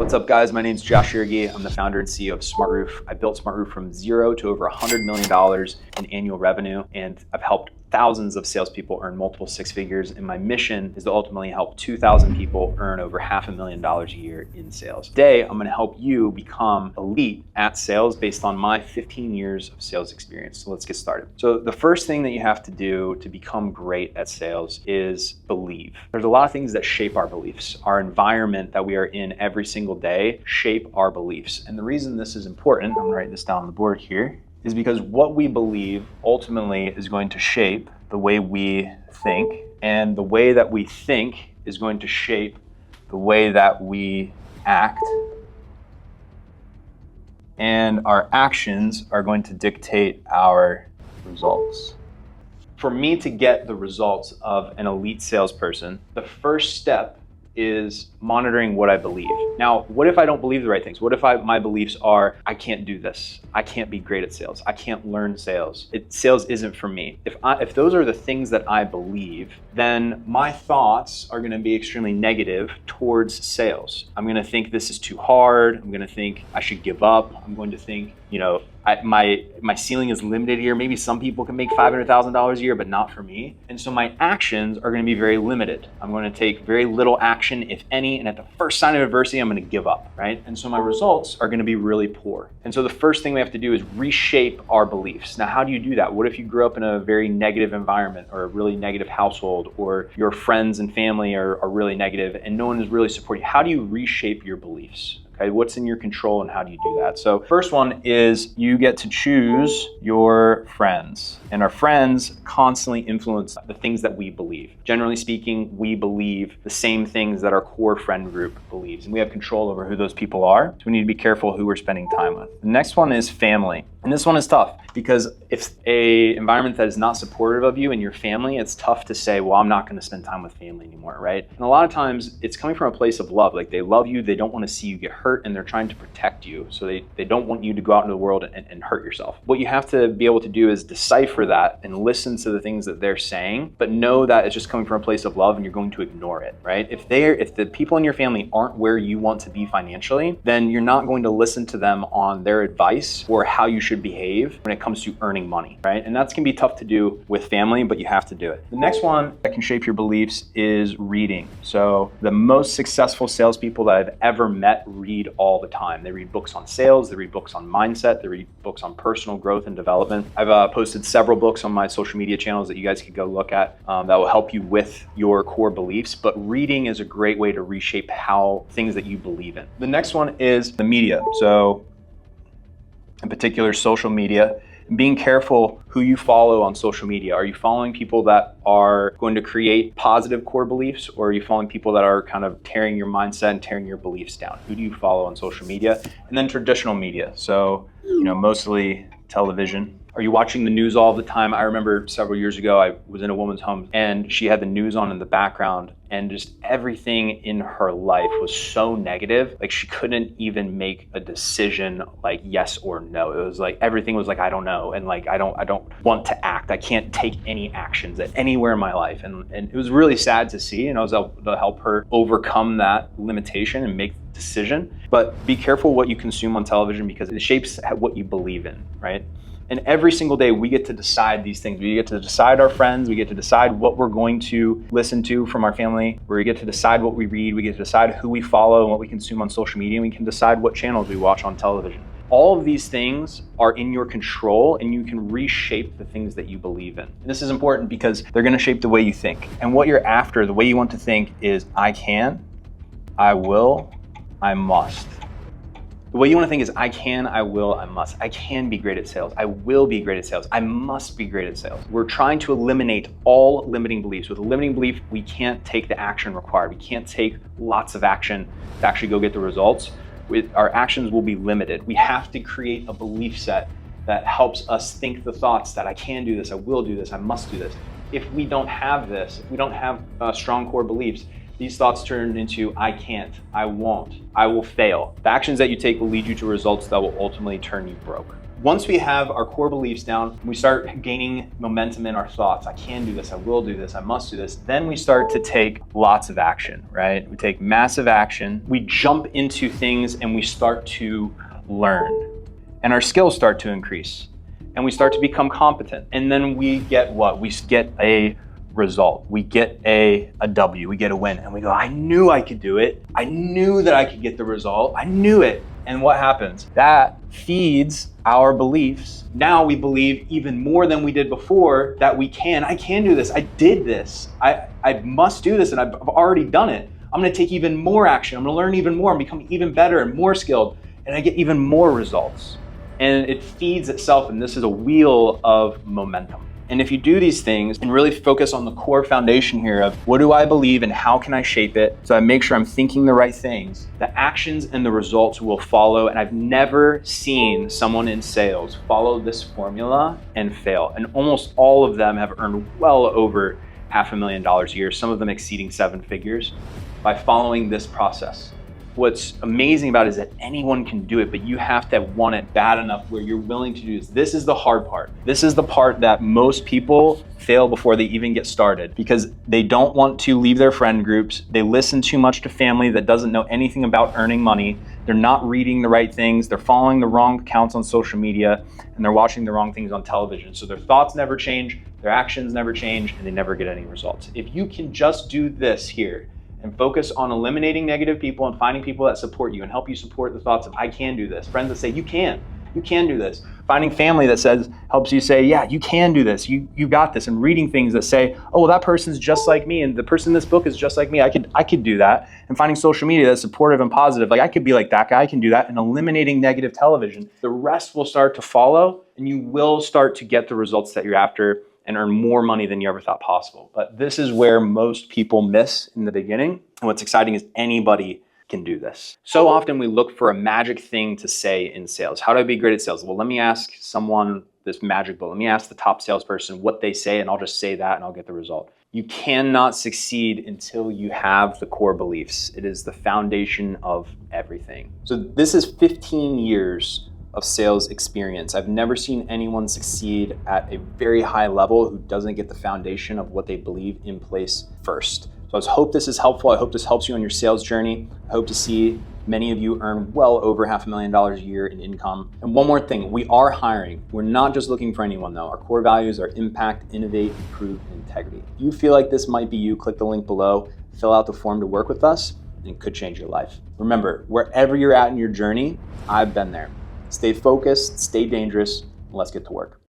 What's up, guys? My name is Josh Yergi. I'm the founder and CEO of SmartRoof. I built SmartRoof from zero to over $100 million in annual revenue, and I've helped thousands of salespeople earn multiple six figures, and my mission is to ultimately help 2,000 people earn over $500,000 a year in sales. Today, I'm gonna help you become elite at sales based on my 15 years of sales experience. So let's get started. So the first thing that you have to do to become great at sales is believe. There's a lot of things that shape our beliefs. Our environment that we are in every single day shape our beliefs. And the reason this is important, I'm gonna write this down on the board here, is because what we believe ultimately is going to shape the way we think, and the way that we think is going to shape the way that we act, and our actions are going to dictate our results. For me to get the results of an elite salesperson, the first step is monitoring what I believe. Now, what if I don't believe the right things? What if my beliefs are, I can't do this. I can't be great at sales. I can't learn sales. Sales isn't for me. If those are the things that I believe, then my thoughts are gonna be extremely negative towards sales. I'm gonna think this is too hard. I'm gonna think I should give up. I'm going to think, my ceiling is limited here. Maybe some people can make $500,000 a year, but not for me. And so my actions are gonna be very limited. I'm gonna take very little action, if any, and at the first sign of adversity, I'm gonna give up, right? And so my results are gonna be really poor. And so the first thing we have to do is reshape our beliefs. Now, how do you do that? What if you grew up in a very negative environment or a really negative household, or your friends and family are really negative and no one is really supporting you? How do you reshape your beliefs? Okay, what's in your control and how do you do that? So first one is you get to choose your friends, and our friends constantly influence the things that we believe. Generally speaking, we believe the same things that our core friend group believes, and we have control over who those people are. So we need to be careful who we're spending time with. The next one is family. And this one is tough because if an environment that is not supportive of you and your family, it's tough to say, well, I'm not going to spend time with family anymore, right? And a lot of times it's coming from a place of love. Like, they love you, they don't want to see you get hurt, and they're trying to protect you. So they don't want you to go out into the world and hurt yourself. What you have to be able to do is decipher that and listen to the things that they're saying, but know that it's just coming from a place of love and you're going to ignore it, right? If the people in your family aren't where you want to be financially, then you're not going to listen to them on their advice or how you should behave when it comes to earning money, right? And that's gonna be tough to do with family, but you have to do it. The next one that can shape your beliefs is reading. So the most successful salespeople that I've ever met read all the time. They read books on sales, they read books on mindset, they read books on personal growth and development. I've posted several books on my social media channels that you guys could go look at that will help you with your core beliefs, but reading is a great way to reshape things that you believe in. The next one is the media. So in particular, social media. Being careful who you follow on social media. Are you following people that are going to create positive core beliefs, or are you following people that are kind of tearing your mindset and tearing your beliefs down? Who do you follow on social media? And then traditional media. So, mostly television. Are you watching the news all the time? I remember several years ago, I was in a woman's home and she had the news on in the background, and just everything in her life was so negative. Like, she couldn't even make a decision like yes or no. It was like, everything was like, I don't know. And like, I don't want to act. I can't take any actions at anywhere in my life. And it was really sad to see, and I was able to help her overcome that limitation and make the decision. But be careful what you consume on television, because it shapes what you believe in, right? And every single day we get to decide these things. We get to decide our friends, we get to decide what we're going to listen to from our family, we get to decide what we read, we get to decide who we follow and what we consume on social media, and we can decide what channels we watch on television. All of these things are in your control, and you can reshape the things that you believe in. And this is important because they're gonna shape the way you think. And what you're after, the way you want to think, is I can, I will, I must. The way you want to think is I can, I will, I must. I can be great at sales. I will be great at sales. I must be great at sales. We're trying to eliminate all limiting beliefs. With a limiting belief, we can't take the action required. We can't take lots of action to actually go get the results. Our actions will be limited. We have to create a belief set that helps us think the thoughts that I can do this, I will do this, I must do this. If we don't have this, if we don't have strong core beliefs, these thoughts turn into I can't, I won't, I will fail. The actions that you take will lead you to results that will ultimately turn you broke. Once we have our core beliefs down, we start gaining momentum in our thoughts. I can do this, I will do this, I must do this. Then we start to take lots of action, right? We take massive action. We jump into things and we start to learn. And our skills start to increase. And we start to become competent. And then we get what? We get a result. We get a W, we get a win. And we go, I knew I could do it. I knew that I could get the result. I knew it. And what happens? That feeds our beliefs. Now we believe even more than we did before that I can do this. I did this. I must do this and I've already done it. I'm gonna take even more action. I'm gonna learn even more and become even better and more skilled. And I get even more results. And it feeds itself, and this is a wheel of momentum. And if you do these things and really focus on the core foundation here of what do I believe and how can I shape it, so I make sure I'm thinking the right things, the actions and the results will follow. And I've never seen someone in sales follow this formula and fail. And almost all of them have earned well over $500,000 a year, some of them exceeding 7 figures by following this process. What's amazing about it is that anyone can do it, but you have to want it bad enough where you're willing to do this. This is the hard part. This is the part that most people fail before they even get started because they don't want to leave their friend groups. They listen too much to family that doesn't know anything about earning money. They're not reading the right things. They're following the wrong accounts on social media, and they're watching the wrong things on television. So their thoughts never change, their actions never change, and they never get any results. If you can just do this here, and focus on eliminating negative people and finding people that support you and help you support the thoughts of I can do this. Friends that say you can do this. Finding family that helps you say, yeah, you can do this, you got this. And reading things that say, oh, well, that person's just like me and the person in this book is just like me. I could do that. And finding social media that's supportive and positive, like I could be like that guy, I can do that. And eliminating negative television. The rest will start to follow and you will start to get the results that you're after and earn more money than you ever thought possible. But this is where most people miss in the beginning. And what's exciting is anybody can do this. So often we look for a magic thing to say in sales. How do I be great at sales? Well, let me ask someone this magic bullet. Let me ask the top salesperson what they say and I'll just say that and I'll get the result. You cannot succeed until you have the core beliefs. It is the foundation of everything. So this is 15 years of sales experience. I've never seen anyone succeed at a very high level who doesn't get the foundation of what they believe in place first. So I hope this is helpful. I hope this helps you on your sales journey. I hope to see many of you earn well over $500,000 a year in income. And one more thing, we are hiring. We're not just looking for anyone though. Our core values are impact, innovate, improve, and integrity. If you feel like this might be you, click the link below, fill out the form to work with us, and it could change your life. Remember, wherever you're at in your journey, I've been there. Stay focused, stay dangerous, and let's get to work.